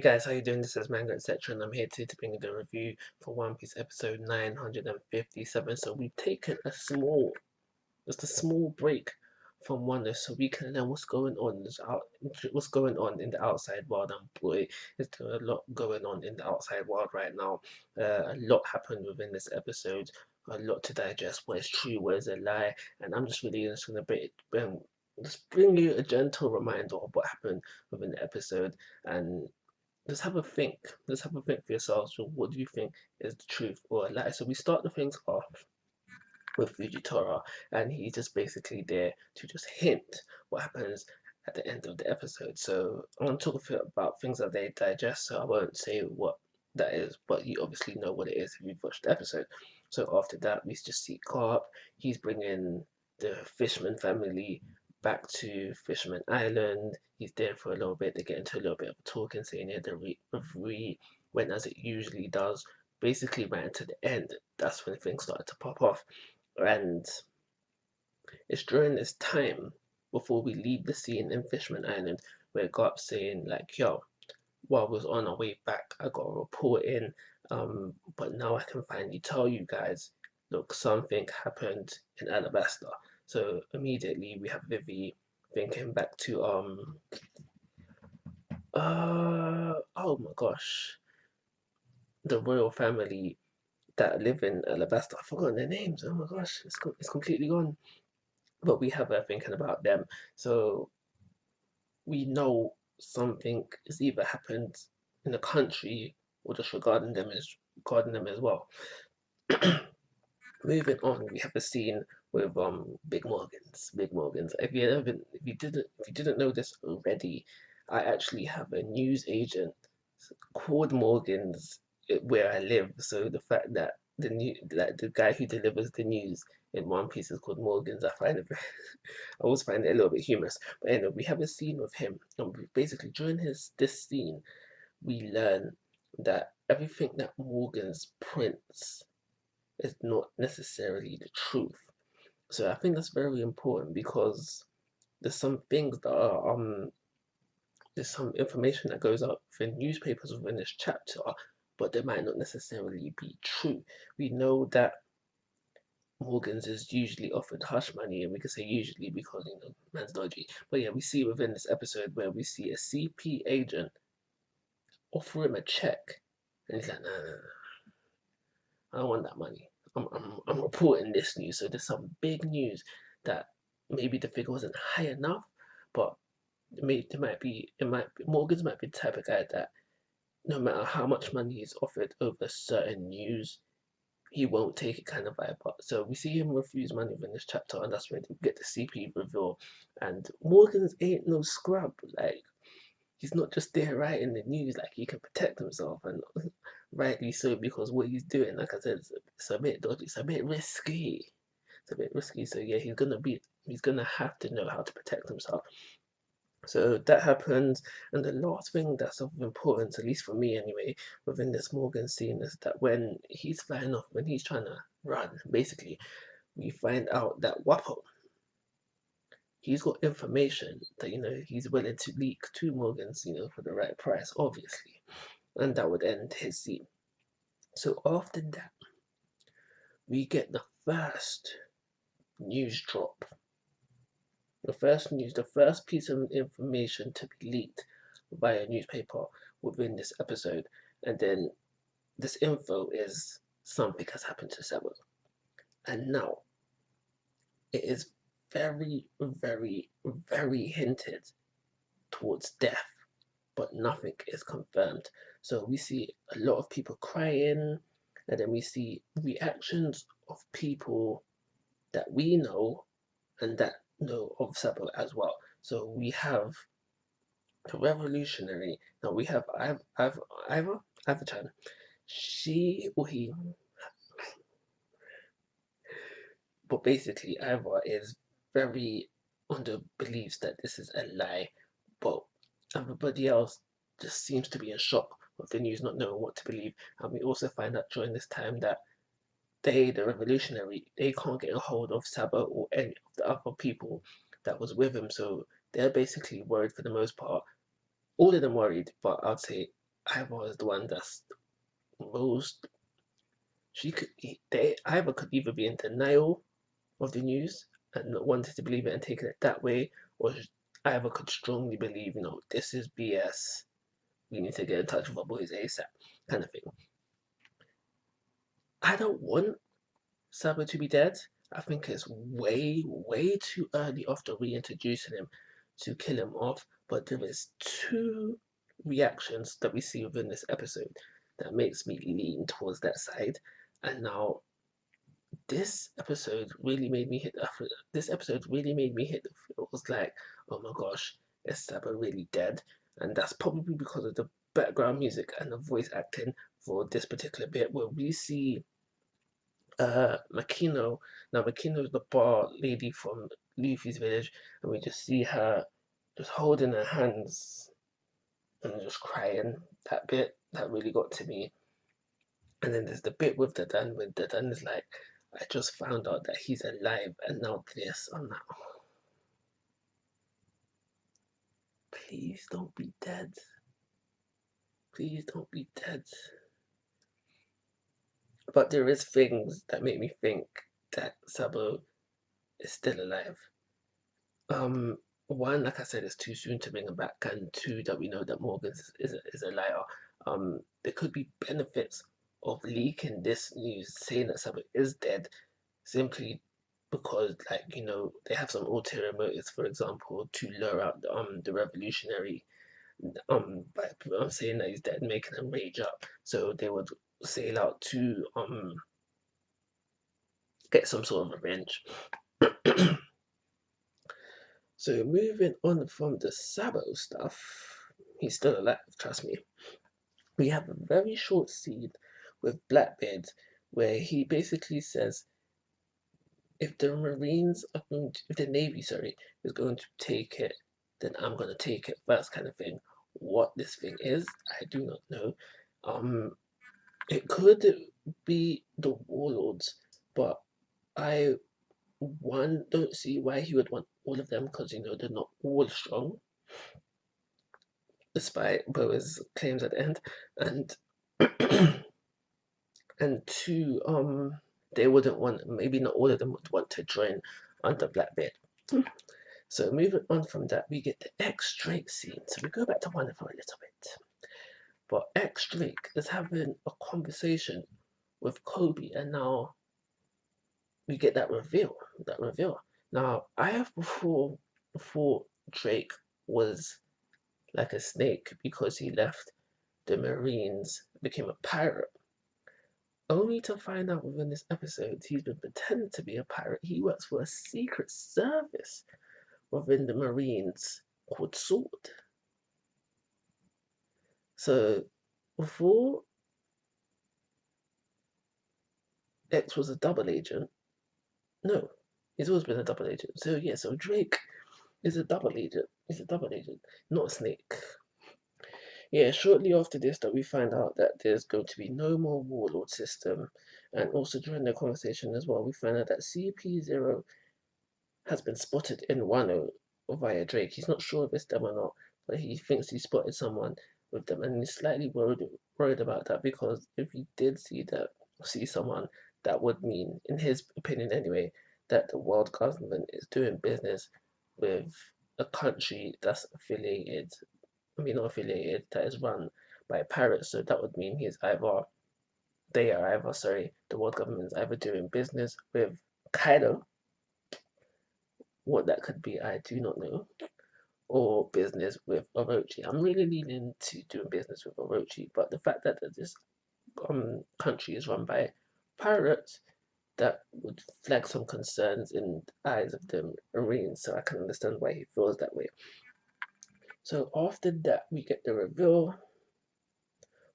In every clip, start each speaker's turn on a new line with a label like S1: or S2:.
S1: guys, how you doing? This is Manga, etc. And I'm here today to bring you the review for One Piece episode 957. So we've taken just a small break from Wano so we can learn what's going on in the outside world. And boy, is there a lot going on in the outside world right now. A lot happened within this episode, a lot to digest. What is true, what is a lie, and I'm just really just gonna just bring you a gentle reminder of what happened within the episode and let's have a think. Let's have a think for yourselves. So what do you think is the truth or a lie? So we start the things off with Fujitora, and he's just basically there to just hint what happens at the end of the episode. So I want to talk a bit about things that they digest. So I won't say what that is, but you obviously know what it is if you've watched the episode. So after that, we just see Carp. He's bringing the Fishman family back to Fishman Island. He's there for a little bit. They get into a little bit of talking, saying yeah, the referee went as it usually does. Basically, right into the end, that's when things started to pop off. And it's during this time before we leave the scene in Fishman Island where Garp's saying like, yo, while we was on our way back, I got a report in, but now I can finally tell you guys, look, something happened in Alabasta. So immediately we have Vivi thinking back to oh my gosh, the royal family that live in Alabasta. I've forgotten their names. Oh my gosh, it's completely gone. But we have her thinking about them. So we know something has either happened in the country or just regarding them as well. Moving on, we have a scene with Big Morgans. Big Morgans. If you didn't know this already, I actually have a news agent called Morgans where I live. So the fact that the guy who delivers the news in One Piece is called Morgans, I find it I always find it a little bit humorous. But anyway, we have a scene with him, and basically during this scene, we learn that everything that Morgans prints is not necessarily the truth. So I think that's very important because there's some things that are there's some information that goes up in newspapers within this chapter, but they might not necessarily be true. We know that Morgan's is usually offered hush money, and we can say usually because man's dodgy. But yeah, we see within this episode where we see a CP agent offer him a check, and he's like, no, I don't want that money. I'm reporting this news, so there's some big news that maybe the figure wasn't high enough, but Morgan's might be the type of guy that no matter how much money is offered over certain news, he won't take it kind of vibe. But so we see him refuse money in this chapter, and that's when we get the CP reveal. And Morgan's ain't no scrub. Like he's not just there writing the news. Like he can protect himself, and rightly so because what he's doing, like I said, it's a bit dodgy. It's a bit risky. It's a bit risky. So yeah, he's gonna have to know how to protect himself. So that happens, and the last thing that's of importance, at least for me anyway, within this Morgan scene is that when he's flying off, when he's trying to run, basically, we find out that Wapo, he's got information that he's willing to leak to Morgan's, for the right price, obviously, and that would end his scene. So after that, we get the first news drop. The first piece of information to be leaked by a newspaper within this episode, and then this info is something has happened to Sebo. And now it is very, very, very hinted towards death, but nothing is confirmed. So we see a lot of people crying, and then we see reactions of people that we know and that know of Sebo as well. So we have the revolutionary. Now we have Ivor-chan. She or he, but basically Ivor is very under beliefs that this is a lie, but everybody else just seems to be in shock with the news, not knowing what to believe. And we also find out during this time that the revolutionary, they can't get a hold of Sabo or any of the other people that was with him. So they're basically worried for the most part. All of them worried, but I'd say Ivar is the one that's most. Ivar could either be in denial of the news and not wanted to believe it and taking it that way, or Ivar could strongly believe, this is BS. We need to get in touch with our boys ASAP, kind of thing. I don't want Sabo to be dead. I think it's way, way too early after reintroducing him to kill him off. But there is two reactions that we see within this episode that makes me lean towards that side. And now this episode really made me hit. This episode really made me hit. It was like, oh my gosh, is Sabo really dead? And that's probably because of the background music and the voice acting for this particular bit, where we see Makino. Now Makino is the bar lady from Luffy's village, and we just see her just holding her hands and just crying. That bit that really got to me. And then there's the bit with the Dan when the Dan is like, I just found out that he's alive, and now this. I'm like, oh, please don't be dead. Please don't be dead. But there is things that make me think that Sabo is still alive. One, like I said, it's too soon to bring him back, and two, that we know that Morgan is a liar. There could be benefits of leaking this news, saying that Sabo is dead, simply because, like, they have some ulterior motives, for example, to lure out the revolutionary, by saying that he's dead, making them rage up, so they would sail out to get some sort of revenge. So moving on from the Sabo stuff, he's still alive, trust me. We have a very short scene with Blackbeard where he basically says, if the Marines are going to, if the Navy, sorry, is going to take it, then I'm going to take it first, kind of thing. What this thing is, I do not know. It could be the Warlords, but I don't see why he would want all of them, because they're not all strong, despite Boa's claims at the end, and and two, they wouldn't want, maybe not all of them would want to join under Blackbeard. So moving on from that, we get the X Drake scene. So we go back to Wano for a little bit, but X Drake is having a conversation with Kobe, and now we get that reveal. Now, I have before thought Drake was like a snake because he left the Marines, became a pirate. Only to find out within this episode, he's been pretending to be a pirate. He works for a secret service within the Marines called Sword. So, before X was a double agent, no, he's always been a double agent. So, yeah, so Drake is a double agent. He's a double agent, not a snake. Yeah, shortly after this that we find out that there's going to be no more warlord system, and also during the conversation as well, we find out that CP0 has been spotted in Wano via Drake. He's not sure if it's them or not, but he thinks he spotted someone with them, and he's slightly worried about that, because if he did see someone, that would mean, in his opinion anyway, that the world government is doing business with a country that's affiliated, I mean not affiliated, that is run by pirates. So that would mean the world government is either doing business with Kaido, what that could be, I do not know, or business with Orochi. I'm really leaning to doing business with Orochi, but the fact that this country is run by pirates, that would flag some concerns in the eyes of the Marines, so I can understand why he feels that way. So after that, we get the reveal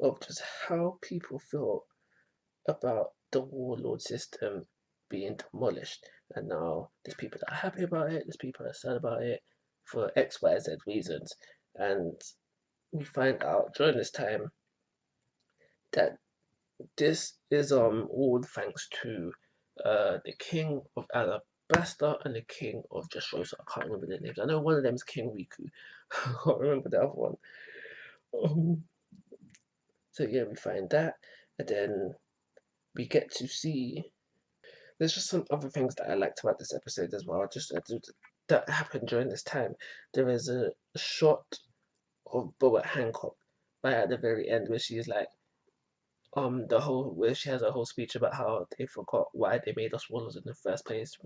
S1: of just how people feel about the warlord system being demolished. And now there's people that are happy about it, there's people that are sad about it for X, Y, Z reasons. And we find out during this time that this is all thanks to the king of Alabasta and the king of Dressrosa. I can't remember their names. I know one of them is King Riku. I can't remember the other one. So yeah, we find that, and then we get to see. There's just some other things that I liked about this episode as well. Just that happened during this time. There is a shot of Boa Hancock right at the very end where she's like, the whole where she has a whole speech about how they forgot why they made us warlords in the first place,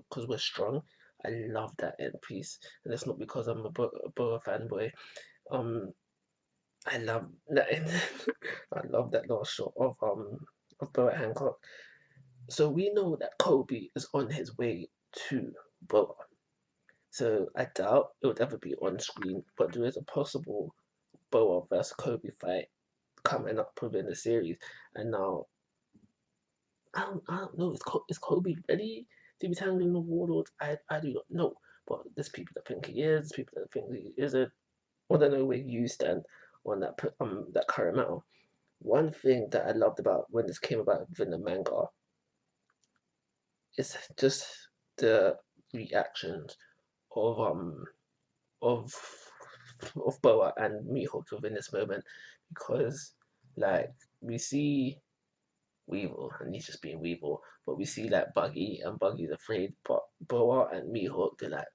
S1: because we're strong. I love that end piece, and it's not because I'm a Boa fanboy. Um, I love that. I love that little shot of Boa Hancock. So we know that Kobe is on his way to Boa. So I doubt it would ever be on screen, but there is a possible Boa versus Kobe fight coming up within the series. And now I don't know. Is Kobe ready to be tangling the warlords? I do not know. But there's people that think he is. There's people that think he isn't. I don't know where you stand on that current matter. One thing that I loved about when this came about within the manga is just the reactions of of of Boa and Mihawk within this moment, because like we see Weevil and he's just being Weevil, but we see like Buggy and Buggy's afraid, but Boa and Mihawk, they're like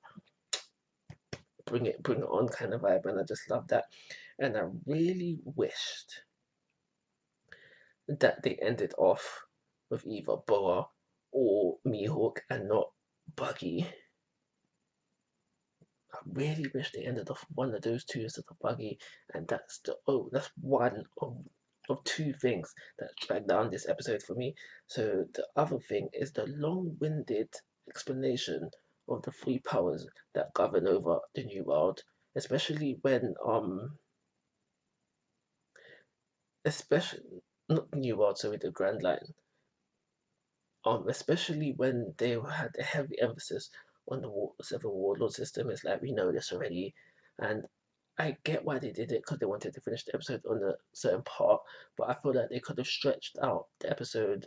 S1: bring it on kind of vibe, and I just love that. And I really wished that they ended off with either Boa or Mihawk and not Buggy. I really wish they ended off one of those two instead of Buggy, and that's one of two things that drag down this episode for me. So the other thing is the long-winded explanation of the three powers that govern over the new world, especially when especially not the new world, sorry, the Grand Line. Especially when they had a heavy emphasis on the Seven Warlord system. It's like we know this already, and I get why they did it because they wanted to finish the episode on a certain part, but I feel like they could have stretched out the episode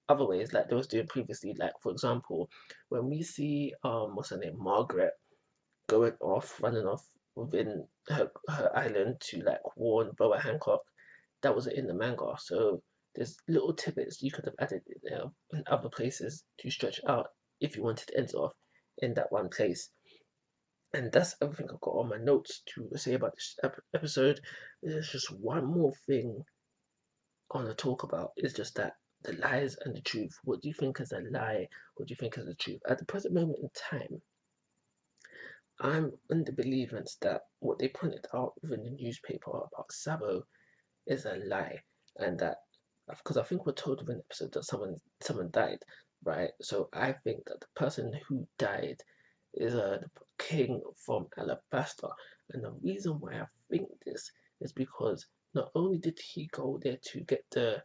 S1: other ways, like they was doing previously. Like for example, when we see what's her name, Margaret, going off, running off within her island to like warn Boa Hancock, that was in the manga. So there's little tidbits you could have added in other places to stretch out if you wanted to end it off in that one place. And that's everything I've got on my notes to say about this episode. There's just one more thing I want to talk about. Is just that the lies and the truth. What do you think is a lie? What do you think is the truth? At the present moment in time, I'm in the believance that what they pointed out within the newspaper about Sabo is a lie, and that because I think we're told in an episode that someone died, right? So I think that the person who died is the king from Alabasta, and the reason why I think this is because not only did he go there to get the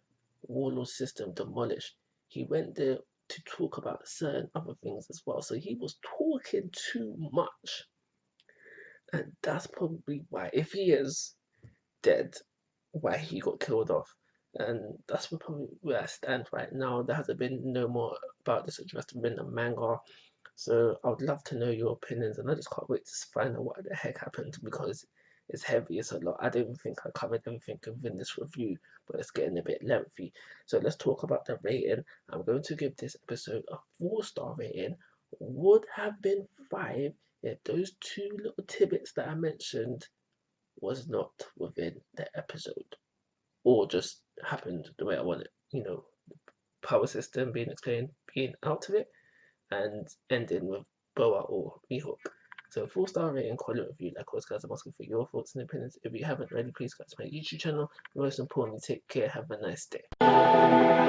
S1: warlord system demolished, he went there to talk about certain other things as well. So he was talking too much, and that's probably why, if he is dead, why he got killed off. And that's probably where I stand right now. There hasn't been no more about this addressed within the manga. So I would love to know your opinions, and I just can't wait to find out what the heck happened, because it's heavy, it's a lot. I don't think I covered everything within this review, but it's getting a bit lengthy. So let's talk about the rating. I'm going to give this episode a 4-star rating. Would have been 5 if those two little tidbits that I mentioned was not within the episode, or just happened the way I want it. Power system being explained, being out of it, and ending with Boa or Mihawk. So 4-star rating, quality review. Like always, guys, I'm asking for your thoughts and opinions. If you haven't already, please go to my YouTube channel. Most importantly, take care. Have a nice day.